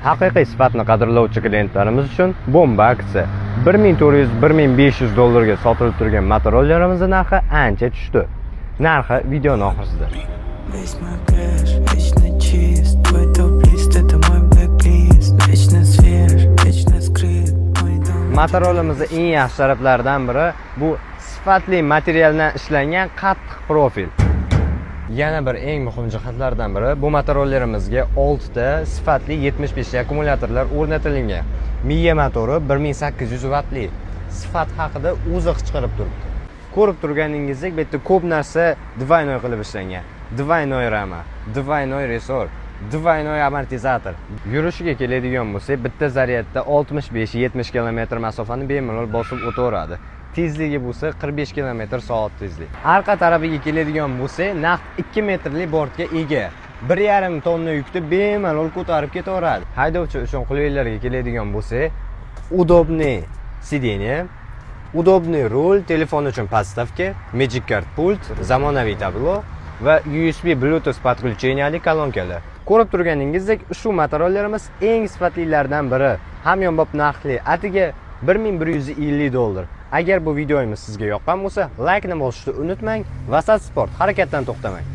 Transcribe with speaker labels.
Speaker 1: Haqiqiy sifatni qadrlovchi klientlarimiz uchun bomba aksiya. 1400-1500 dollarga sotilib turgan Motorola'larimiz narxi ancha tushdi. Narxi videoning oxirida. Motorola'mizning eng yaxshi taraflaridan biri bu sifatli materialdan ishlangan qattiq profil. Yana bir eng muhim jihatlardan biri bu Motorola'larimizga 6 ta sifatli 75 akkumulyatorlar o'rnatilgan. Miya motori 1800 vattli. Sifat haqida o'zi chiqarib turibdi. Ko'rib turganingizdek, bu yerda ko'p narsa двойной qilib ishlangan. Двойной rama, двойной resor, двойной amortizator. Yurishiga keladigan bo'lsak, bitta zaryadda 65-70 km masofani bemalol bosib o'taveradi. Tezligi bo'lsa 45 km/soat tezlik. Arqa tarafiga keladigan bo'lsak, naq 2 metrli bortga ega. 1,5 tonna yukni bemalol ko'tarib ketaveradi. Haydovchi uchun qulayliklarga keladigan bo'lsak, удобный сиденье, удобный rul, telefon uchun podstavka, Magic Card pult, zamonaviy tablo va USB Bluetooth podключениялы kolonkalar. Ko'rib turganingizdek, ushbu Motorola'larimiz eng sifatlilaridan biri. Hamyonbop narxli, atiga 1150 dollar. Agar bu videomiz sizga yoqqan bo'lsa, like ni bosishni unutmang. Vasat Sport, harakatdan to'xtamang.